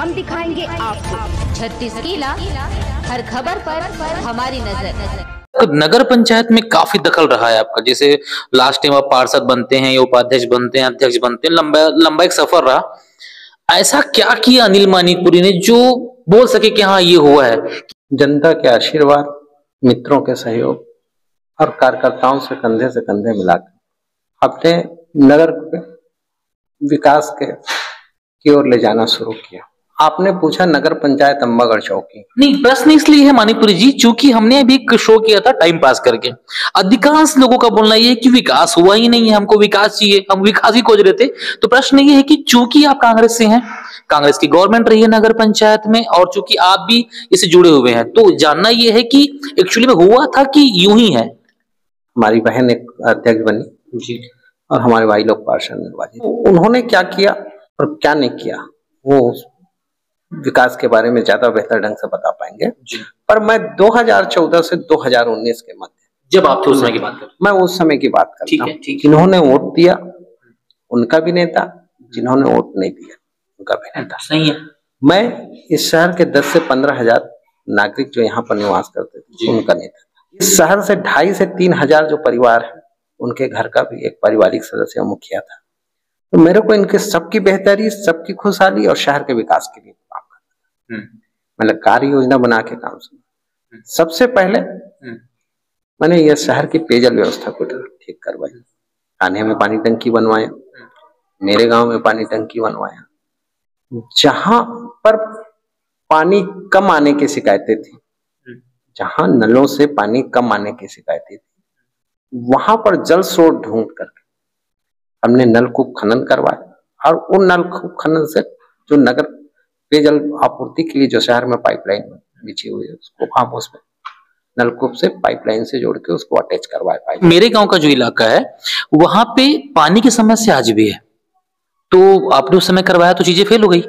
हम दिखाएंगे आपको 36 किला, हर खबर पर हमारी नजर। तो नगर पंचायत में काफी दखल रहा है आपका, जैसे लास्ट टाइम आप पार्षद बनते हैं या उपाध्यक्ष बनते हैं, अध्यक्ष बनते हैं, लंबा लंबा एक सफर रहा। ऐसा क्या किया अनिल मानिकपुरी ने जो बोल सके कि हाँ ये हुआ है? जनता के आशीर्वाद, मित्रों के सहयोग और कार्यकर्ताओं से कंधे मिलाकर अपने नगर के विकास की ओर ले जाना शुरू किया। आपने पूछा नगर पंचायत अम्बागढ़ चौकी। नहीं, प्रश्न इसलिए है मानिकपुरी जी, चूंकि हमने अभी एक शो किया था टाइम पास करके। अधिकांश लोगों का बोलना ये है कि विकास हुआ ही नहीं है, हमको विकास चाहिए, हम विकास ही खोज रहे थे। तो प्रश्न ये है कि चूंकि आप कांग्रेस से हैं, कांग्रेस की गवर्नमेंट रही है नगर पंचायत में, और चूंकि आप भी इससे जुड़े हुए हैं, तो जानना यह है कि एक्चुअली में हुआ था कि यूं ही है? हमारी बहन एक अध्यक्ष बनी जी, और हमारे भाई लोग पार्षद निर्वाचित। उन्होंने क्या किया और क्या नहीं किया वो विकास के बारे में ज्यादा बेहतर ढंग से बता पाएंगे जी। पर मैं 2014 से 2019 के मध्य, जब आप उस समय की बात करें, मैं उस समय की बात करता हूँ। जिन्होंने वोट दिया उनका भी नेता, जिन्होंने वोट नहीं दिया उनका भी नेता। सही है। मैं इस शहर के 10 से 15 हजार नागरिक जो यहाँ पर निवास करते थे उनका नेता था। इस शहर से 2,500 से 3,000 जो परिवार है उनके घर का भी एक पारिवारिक सदस्य मुखिया था। तो मेरे को इनके सबकी बेहतरी, सबकी खुशहाली और शहर के विकास के लिए काम करना था। मैंने कार्य योजना बना के काम सुना। सबसे पहले मैंने यह शहर की पेयजल व्यवस्था को ठीक करवाई। थाने में पानी टंकी बनवाया, मेरे गांव में पानी टंकी बनवाया। जहां पर पानी कम आने की शिकायतें थी, जहां नलों से पानी कम आने की शिकायतें थी, वहां पर जल स्रोत ढूंढ करके हमने नलकूप खनन करवाया और उन नलकूप खनन से जो नगर पेयजल आपूर्ति के लिए जो शहर में पाइपलाइन बिछी हुई है उसको हम उसमें नलकूप से पाइपलाइन से जोड़ के उसको अटैच करवाए। मेरे गांव का जो इलाका है वहां पे पानी की समस्या आज भी है, तो आपने उस समय करवाया तो चीजें फेल हो गई।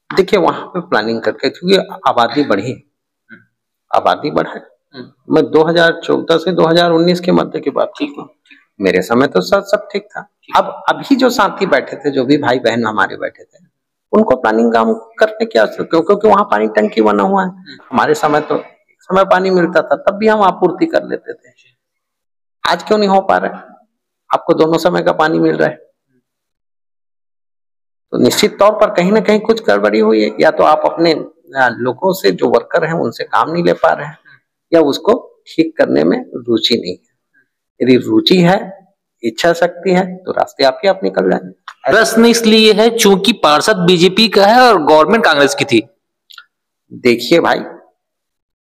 देखिए वहां पे प्लानिंग करके, क्योंकि आबादी बढ़ी, आबादी बढ़ा। मैं 2014 से 2019 के मध्य की बात ठीक हूँ। मेरे समय तो सब ठीक था। अब अभी जो साथी बैठे थे, जो भी भाई बहन हमारे बैठे थे, उनको प्लानिंग काम करने की आवश्यकता, क्योंकि वहां पानी टंकी बना हुआ है। हमारे समय तो समय पानी मिलता था तब भी हम आपूर्ति कर लेते थे। आज क्यों नहीं हो पा रहा है? आपको दोनों समय का पानी मिल रहा है, तो निश्चित तौर पर कहीं ना कहीं कुछ गड़बड़ी हुई है। या तो आप अपने लोगों से, जो वर्कर हैं, उनसे काम नहीं ले पा रहे हैं, या उसको ठीक करने में रुचि नहीं है। यदि रुचि है, इच्छा शक्ति है, तो रास्ते आपके आप निकल जाएंगे। प्रश्न इसलिए है चूंकि पार्षद बीजेपी का है और गवर्नमेंट कांग्रेस की थी। देखिए भाई,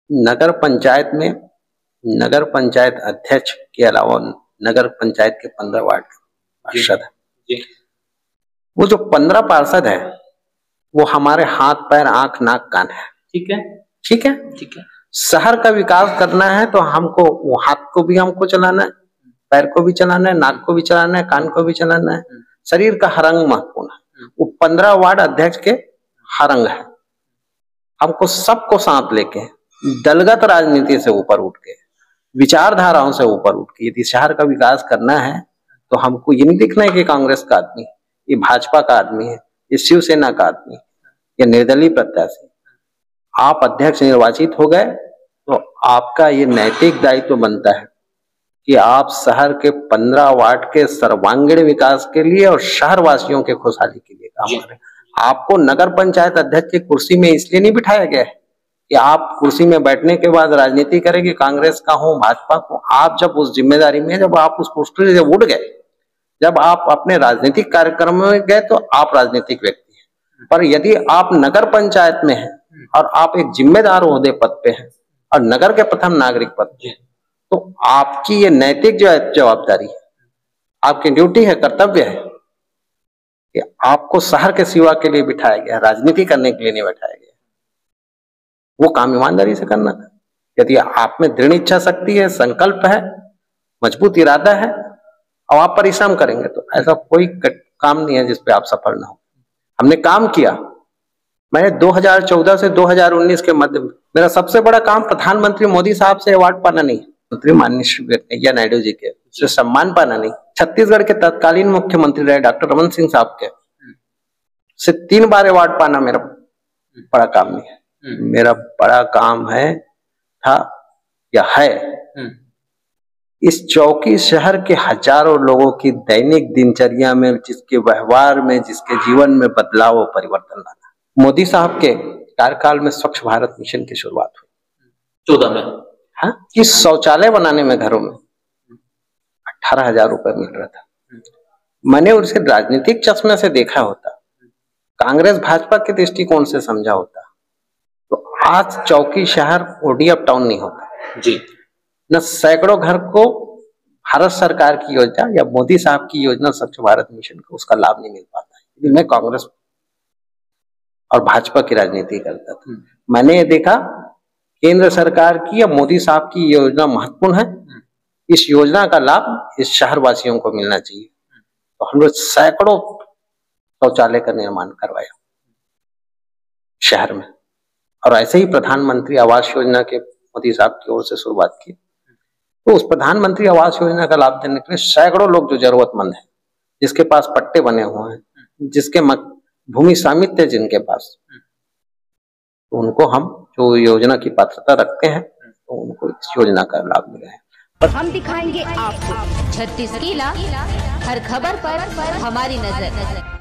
नगर पंचायत में नगर पंचायत अध्यक्ष के अलावा नगर पंचायत के 15 वार्ड पार्षद है। वो जो 15 पार्षद है वो हमारे हाथ पैर आंख नाक कान है। ठीक है, ठीक है, ठीक है। शहर का विकास करना है तो हमको वो हाथ को भी हमको चलाना है, पैर को भी चलाना है, नाक को भी चलाना है, कान को भी चलाना है। शरीर का हर अंग महत्वपूर्ण है। वो 15 वार्ड अध्यक्ष के हर अंग है। हमको सबको साथ लेके, दलगत राजनीति से ऊपर उठ के, विचारधाराओं से ऊपर उठ के यदि शहर का विकास करना है तो हमको ये नहीं देखना है कि कांग्रेस का आदमी, ये भाजपा का आदमी है, ये शिवसेना का आदमी, ये निर्दलीय प्रत्याशी। आप अध्यक्ष निर्वाचित हो गए तो आपका ये नैतिक दायित्व बनता है कि आप शहर के 15 वार्ड के सर्वांगीण विकास के लिए और शहर वासियों के खुशहाली के लिए काम करें। आपको नगर पंचायत अध्यक्ष की कुर्सी में इसलिए नहीं बिठाया गया है कि आप कुर्सी में बैठने के बाद राजनीति करेंगे, कांग्रेस का हो, भाजपा को। आप जब उस जिम्मेदारी में, जब आप उस कुर्सी से उठ गए, जब आप अपने राजनीतिक कार्यक्रम में गए, तो आप राजनीतिक व्यक्ति हैं। पर यदि आप नगर पंचायत में हैं और आप एक जिम्मेदार ओहदे पद पे हैं और नगर के प्रथम नागरिक पद पे, तो आपकी ये नैतिक जो जवाबदारी है, आपकी ड्यूटी है, कर्तव्य है कि आपको शहर के सेवा के लिए बिठाया गया, राजनीति करने के लिए नहीं बैठाया गया। वो काम ईमानदारी से करना था। यदि आप में दृढ़ इच्छा शक्ति है, संकल्प है, मजबूत इरादा है और आप परिश्रम करेंगे, तो ऐसा कोई काम नहीं है जिसपे आप सफल ना हो। हमने काम किया। मैंने 2014 से 2019 के मध्य में मेरा सबसे बड़ा काम प्रधानमंत्री मोदी साहब से अवार्ड पाना नहीं, मंत्री माननीय श्री वेंकैया नायडू जी के से सम्मान पाना नहीं, छत्तीसगढ़ के तत्कालीन मुख्यमंत्री रहे डॉक्टर रमन सिंह साहब के से 3 बार अवार्ड पाना मेरा बड़ा काम नहीं है। मेरा बड़ा काम है था या है इस चौकी शहर के हजारों लोगों की दैनिक दिनचर्या में, जिसके व्यवहार में, जिसके जीवन में बदलाव और परिवर्तन लाना। मोदी साहब के कार्यकाल में स्वच्छ भारत मिशन की शुरुआत हुई 14 में। हाँ, कि शौचालय बनाने में घरों में 18,000 रुपए मिल रहा था। मैंने उसे राजनीतिक चश्मे से देखा होता, कांग्रेस भाजपा के दृष्टिकोण से समझा होता, तो आज चौकी शहर ओडीएफ टाउन नहीं होता जी। न सैकड़ों घर को भारत सरकार की योजना या मोदी साहब की योजना स्वच्छ भारत मिशन को उसका लाभ नहीं मिल पाता है। मैं कांग्रेस और भाजपा की राजनीति करता था, मैंने ये देखा केंद्र सरकार की या मोदी साहब की योजना महत्वपूर्ण है, इस योजना का लाभ इस शहर वासियों को मिलना चाहिए। तो हम लोग सैकड़ों शौचालय का निर्माण करवाया शहर में, और ऐसे ही प्रधानमंत्री आवास योजना के मोदी साहब की ओर से शुरुआत की। तो उस प्रधानमंत्री आवास योजना का लाभ देने के लिए सैकड़ों लोग जो जरूरतमंद हैं, जिसके पास पट्टे बने हुए हैं, जिसके भूमि स्वामित्व है जिनके पास, तो उनको हम जो योजना की पात्रता रखते हैं तो उनको इस योजना का लाभ मिला है। हम दिखाएंगे आपको 36 किला, हर खबर पर हमारी नजर।